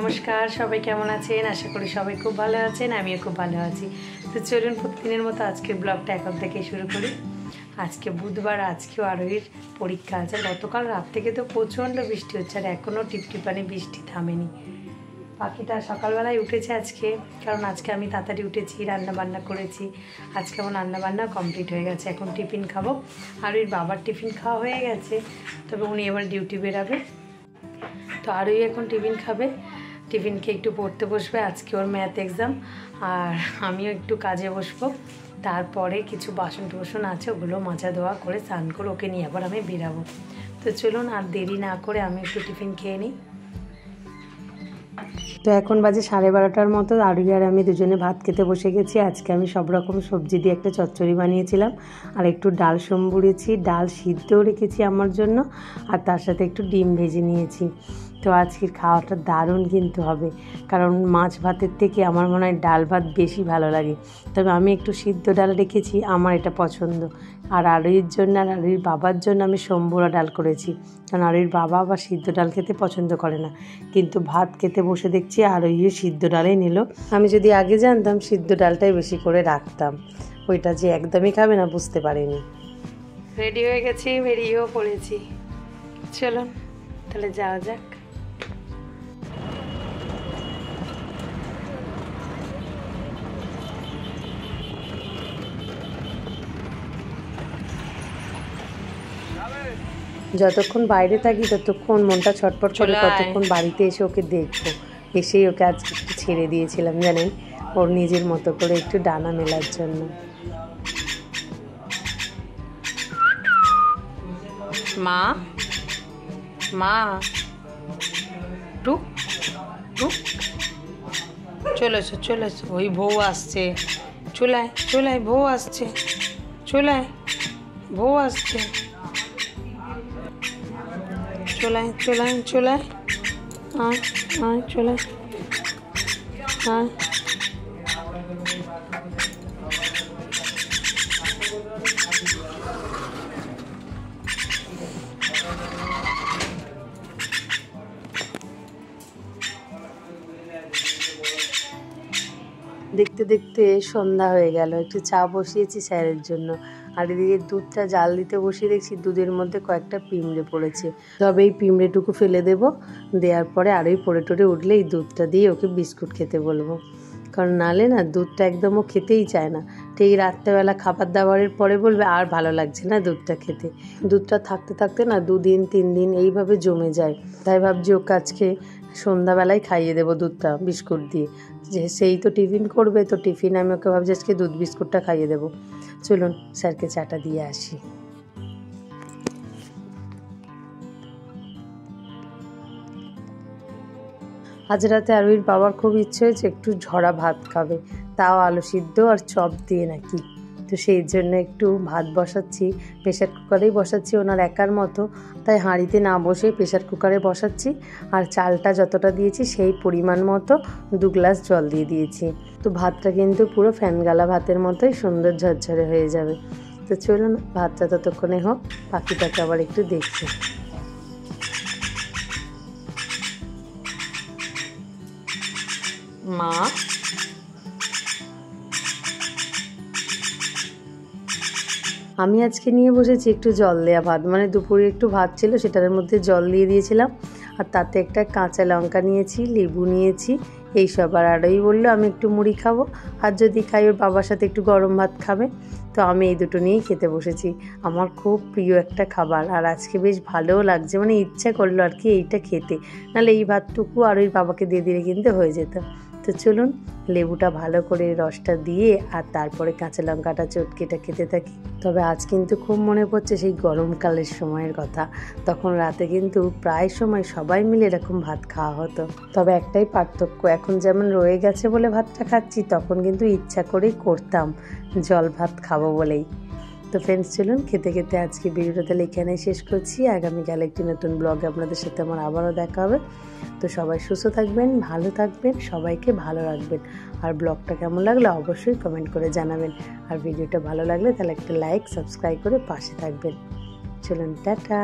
নমস্কার, সবাই কেমন আছেন? আশা করি সবাই খুব ভালো আছেন, আমিও খুব ভালো আছি। তো চলুন প্রতিদিনের মতো আজকের ব্লগটা এখন থেকে শুরু করি। আজকে বুধবার, আজকেও আরোহীর পরীক্ষা আছে। গতকাল রাত থেকে তো প্রচণ্ড বৃষ্টি হচ্ছে, আর এখনও টিপটিপানি বৃষ্টি থামেনি। পাখিটা সকালবেলায় উঠেছে আজকে, কারণ আজকে আমি তাড়াতাড়ি উঠেছি, রান্নাবান্না করেছি। আজকে আমার রান্নাবান্না কমপ্লিট হয়ে গেছে। এখন টিফিন খাবো। আরোহীর বাবার টিফিন খাওয়া হয়ে গেছে, তবে উনি এবার ডিউটি বেরাবে। তো আরোই এখন টিফিন খাবে, টিফিন খেয়ে একটু পড়তে বসবে। আজকে ওর ম্যাথ এক্সাম, আর আমিও একটু কাজে বসবো। তারপরে কিছু বাসন টাসন আছে, ওগুলো মাজা ধোয়া করে স্নান করে ওকে নিয়ে আবার আমি বেরাবো। তো চলুন আর দেরি না করে আমি একটু টিফিন খেয়ে নিই। তো এখন বাজে 12:30টার মতো। আরোহী আর আমি দুজনে ভাত খেতে বসে গেছি। আজকে আমি সব রকম সবজি দিয়ে একটা চচ্চড়ি বানিয়েছিলাম, আর একটু ডাল সম্বুরেছি, ডাল সিদ্ধও রেখেছি আমার জন্য, আর তার সাথে একটু ডিম ভেজে নিয়েছি। তো আজকের খাওয়াটা দারুণ কিন্তু হবে, কারণ মাছ ভাতের থেকে আমার মনে হয় ডাল ভাত বেশি ভালো লাগে। তবে আমি একটু সিদ্ধ ডাল রেখেছি, আমার এটা পছন্দ। আর আরোহীর জন্য আর আরোহীর বাবার জন্য আমি সম্বুরা ডাল করেছি, কারণ আরোহীর বাবা আবার সিদ্ধ ডাল খেতে পছন্দ করে না। কিন্তু ভাত খেতে বসে দেখছি আরোহী সিদ্ধ ডালেই নিল। আমি যদি আগে জানতাম সিদ্ধ ডালটাই বেশি করে রাখতাম, ওইটা যে একদমই খাবে না বুঝতে পারিনি। রেডি হয়ে গেছি, বেরিয়েও পড়েছি। চলুন তাহলে যাওয়া যাক। যতক্ষণ বাইরে থাকি ততক্ষণ মনটা ছটফট করে, কতক্ষণ বাড়িতে এসে ওকে দেখবো। এসেই ওকে আজকে একটু ছেড়ে দিয়েছিলাম জানেন, ওর নিজের মতো করে একটু ডানা মেলার জন্য। মা মা টুক টুক, চলে এসো চলে এসো। ওই বউ আসছে, চুলায় চুলায় বউ আসছে, চুলায় বউ আসছে, চুলায় চুলায় চুলায়, আয় আয় চুলায় আয়। দেখতে দেখতে সন্ধ্যা হয়ে গেল। একটু চা বসিয়েছি স্যারের জন্য, আর এদিকে দুধটা জাল দিতে বসিয়ে দেখছি দুধের মধ্যে কয়েকটা পিঁমড়ে পড়েছে। তবে এই পিঁমড়েটুকু ফেলে দেব, দেওয়ার পরে আরোই পড়ে টরে উঠলে এই দুধটা দিয়ে ওকে বিস্কুট খেতে বলবো, কারণ নালে না দুধটা একদমও খেতেই চায় না। ঠিক রাত্রেবেলা খাবার দাবারের পরে বলবে আর ভালো লাগছে না দুধটা খেতে। দুধটা থাকতে থাকতে না 2 দিন 3 দিন এইভাবে জমে যায়। তাই ভাবছি ওকে আজকে সন্ধ্যাবেলায় খাইয়ে দেবো দুধটা বিস্কুট দিয়ে, যে সেই তো টিফিন করবে, তো টিফিন আমি ওকে ভাবছি আজকে দুধ বিস্কুটটা খাইয়ে দেবো। চলুন স্যারকে চাটা দিয়ে আসি। আজ রাতে আরোহীর বাবার খুব ইচ্ছে হয়েছে একটু ঝরা ভাত খাবে, তাও আলু সিদ্ধ আর চপ দিয়ে নাকি। তো সেই জন্য একটু ভাত বসাচ্ছি, প্রেশার কুকারেই বসাচ্ছি ওনার একার মতো, তাই হাঁড়িতে না বসে প্রেশার কুকারে বসাচ্ছি। আর চালটা যতটা দিয়েছি সেই পরিমাণ মতো 2 গ্লাস জল দিয়ে দিয়েছি। তো ভাতটা কিন্তু পুরো ফ্যানগালা ভাতের মতোই সুন্দর ঝরঝরে হয়ে যাবে। তো চলুন ভাতটা ততক্ষণে হোক, পাখিটাকে আবার একটু দেখছি। মা আমি আজকে নিয়ে বসেছি একটু জল দেওয়া ভাত, মানে দুপুরে একটু ভাত ছিল সেটার মধ্যে জল দিয়ে দিয়েছিলাম, আর তাতে একটা কাঁচা লঙ্কা নিয়েছি, লেবু নিয়েছি, এইসব। আর আরোই বললো আমি একটু মুড়ি খাবো, আর যদি খাই ওর বাবার সাথে একটু গরম ভাত খাবে। তো আমি এই দুটো নিয়েই খেতে বসেছি। আমার খুব প্রিয় একটা খাবার, আর আজকে বেশ ভালোও লাগছে, মানে ইচ্ছা করলো আর কি এইটা খেতে, নাহলে এই ভাতটুকু আর ওই বাবাকে দিয়ে দিলে কিন্তু হয়ে যেত। তো চলুন লেবুটা ভালো করে রসটা দিয়ে আর তারপরে কাঁচা লঙ্কাটা চটকেটা খেতে থাকি। তবে আজ কিন্তু খুব মনে পড়ছে সেই গরমকালের সময়ের কথা, তখন রাতে কিন্তু প্রায় সময় সবাই মিলে এরকম ভাত খাওয়া হতো। তবে একটাই পার্থক্য, এখন যেমন রয়ে গেছে বলে ভাতটা খাচ্ছি, তখন কিন্তু ইচ্ছা করেই করতাম জল ভাত খাবো বলেই। তো ফ্রেন্ডস চলুন খেতে খেতে আজকে ভিডিওটা তাহলে এখানেই শেষ করছি। আগামীকাল একটি নতুন ব্লগে আপনাদের সাথে আমার আবারও দেখা হবে। তো সবাই সুস্থ থাকবেন, ভালো থাকবেন, সবাইকে ভালো রাখবেন। আর ব্লগটা কেমন লাগলো অবশ্যই কমেন্ট করে জানাবেন। আর ভিডিওটা ভালো লাগলে তাহলে একটা লাইক সাবস্ক্রাইব করে পাশে থাকবেন। চলুন টাটা।